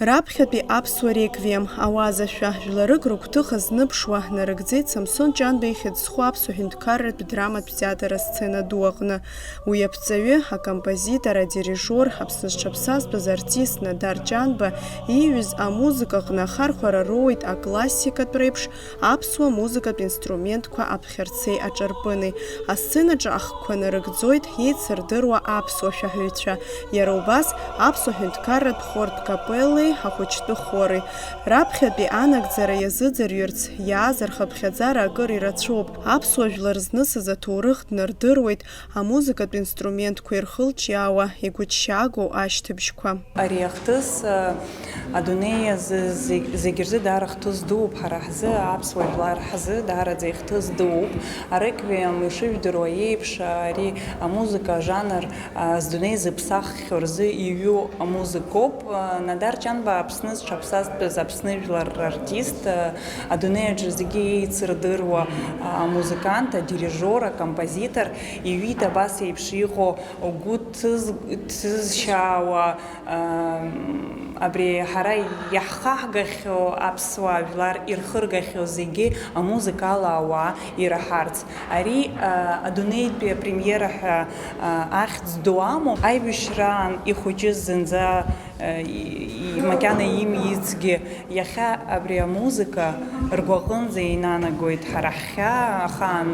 Раԥхьатәи аԥсуа реквием ауазашәа жәларык рыгәҭыха зныԥшуа нарыгӡеит Самсон Ҷанба ихьыӡсху аԥсуа ҳәынҭқарратә драматә театр асцена ду аҟны. Уи аԥҵаҩы, акомпозитор, адирижор, Аԥсны зҽаԥсазтәыз артист Надар Ҷанба ииҩыз амузыка аҟны ахархәара роуит аклассикатә реиԥш аԥсуа музыкатә инструментқәа аԥхьарцеи аҿарпыни. Асценаҿы ахқәа нарыгӡоит еицырдыруа аԥсуа шәаҳәаҩцәа. Иара убас аԥсуа ҳәынҭқарратә хортә капеллеи ахәыҷтәы хори. Раԥхьатәи анагӡара иазыӡырҩырц иааз рхыԥхьаӡара акыр ирацәоуп. Аԥсуа жәлар знысыз аҭоурых днардыруеит амузыкатә инструментқәа ирхылҿиаауа игәыҭшьаагоу ашьҭыбжьқәа. Ари ахҭыс адунеи азы зегь рзы даара хҭыс дууп, ҳара ҳзы аԥсуа жәлар ҳзы даараӡа ихҭыс дууп. Ареквием ишыжәдыруа еиԥш ари амузыка ажанр здунеи зыԥсаххьоу рзы иҩу амузыкоуп. Надар Ҷанба Аԥсны зҽаԥсазтәыз Аԥсны жәлар артист, адунеиаҿы зегьы еицырдыруа амузыкант, адирижор, акомпозитор, иҩит абас еиԥш иҟоу гәы ҭызшьаауа абри ҳара иаҳхаҳгахьоу аԥсуа жәлар ирхыргахьоу зегьы амузыкала ауаа ираҳарц. Ари адунеитәи апремиера ҳәа ахьӡ ду амоуп. Аибашьраан ихәыҷыз зынӡа макьана имиицгьы иахьа абри амузыка ргәаҟынӡа инанагоит. Ҳара ҳхьаа ахаан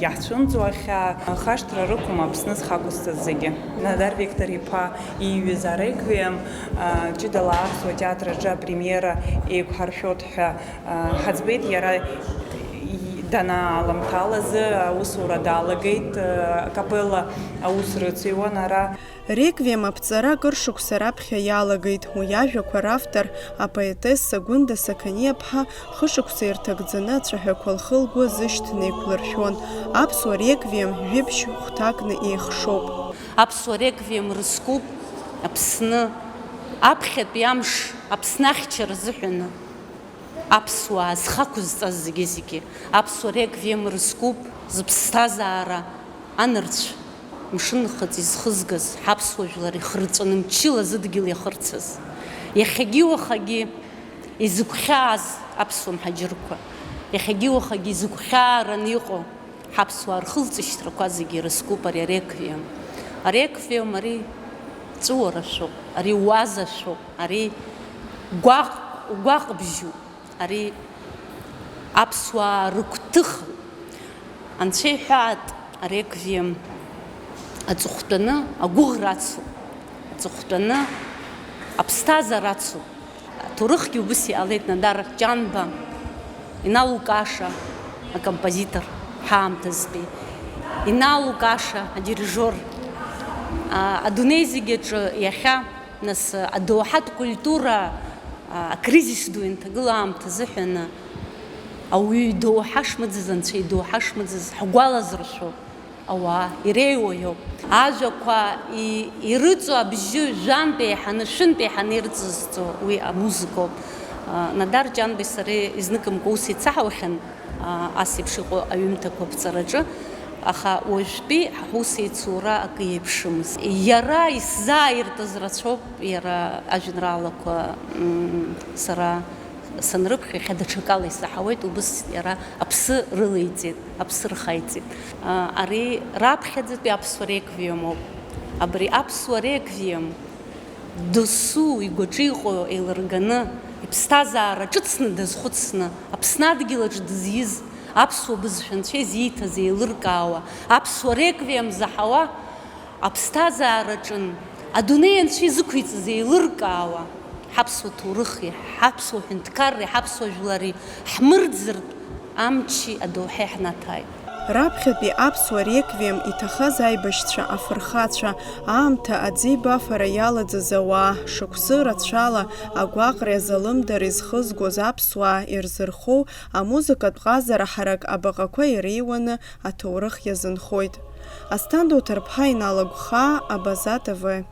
иаҳцәымӡуа ахьаа хашҭра рықәым Аԥсны зхақәызҵаз зегьы. Надар Виктор-иԥа ииҩыз ареквием ҷыдала аԥсуа театр аҿы апремиера еиқәҳаршәоит ҳәа ҳаӡбеит. Иара данааламҭалазы аусура далагеит, акапелла аус рыцыҩуан ара. Реквием аԥҵара акыр шықәса раԥхьа иалагеит. Уи ажәақәа равтор апоетесса Гәында Сақаниаԥҳа хышықәса ирҭагӡаны ацәаҳәақәа лхы-лгәы зышьҭны еиқәлыршәон. Аԥсуа реквием жәиԥшь хәҭакны еихшоуп. Аԥсуа реквием рызкуп Аԥсны, аԥхьатәи амш Аԥсны ахьча рзыҳәаны аԥсуаа зхақәызҵаз зегьы. Аԥсуа реквием рызкуп зыԥсҭазаара анырцә мшынхыҵ изхызгаз ҳаԥсуа жәлар ихырҵәаны мчыла зыдгьыл иахырцаз. Иахьагьы уахагьы изыгәхьааз аԥсуа мҳаџьырқәа, иахьагьы уахагьы изыгәхьаараны иҟоу ҳаԥсуаа рхылҵышьҭрақәа зегьы рызкуп ари ареквием. Ареквием ари ҵәыуарашәоуп, ари уазашәоуп, ари гәаҟбжьуп, ари аԥсуаа рыгәҭыха. Анцәа иҳәаат ареквием аҵыхәтәаны агәыӷра ацуп, аҵыхәтәаны аԥсҭазаара ацуп. Аҭоурыхгьы убас иҟалеит. Надар Ҷанба иналукааша акомпозитор ҳаамҭазтәи, иналукааша адирижор. Адунеи зегьаҿы иахьа нас адоуҳатә культура акризис ду инҭагыло аамҭа азыҳәаны ауаҩы идоуҳа шмыӡыз, анцәа идоуҳа шмыӡыз ҳгәалазыршәо ауаа иреиуа иоуп. Ажәақәа ирыҵо абжьы жәантә еиҳаны, шәынтә еиҳаны ирыҵызҵо уи амузыкоуп. Надар Ҷанбеи сареи изныкымкәа ус еицаҳауахьан ас еиԥш иҟоу аҩымҭақәа аԥҵараҿы, аха уажәтәи ҳус еицура акы иеиԥшымызт. Иара исзааиртыз рацәоуп, иара ажәеинраалақәа сара санрыԥхьа иахьа даҽакала исаҳауеит, убас иара аԥсы рылеиҵеит, аԥсы рхаиҵеит. Ари раԥхьаӡатәи аԥсуа реквиемоуп. Абри аԥсуа реквием досу игәаҿы иҟоу еилырганы, иԥсҭазаара ҿыцны дазхәыцны, Аԥсны адгьылаҿ дызиз аԥсуа бызшәа анцәа изиҭаз еилыркаауа, аԥсуа реквием заҳауа, аԥсҭазаараҿын адунеи анцәа изықәиҵаз еилыркаауа ҳаԥсуа ҭоурыхи, ҳаԥсуа ҳәынҭқарреи, ҳаԥсуа жәлари ҳмырӡыртә амчи адоуҳеи ҳнаҭааит. Раԥхьатәи аԥсуа реквием иҭахаз аибашьцәа, афырхацәа, аамҭа аӡеибафара иалаӡаз ауаа, шықәсы рацәала агәаҟреи азалымдареи зхызгоз аԥсуаа ирзырхоу амузыкатә ҟазара ҳарак абаҟақәа иреиуаны аҭоурых иазынхоит. Асҭанда Уҭарԥҳа, Инал Агәхаа, Абаза ТВ.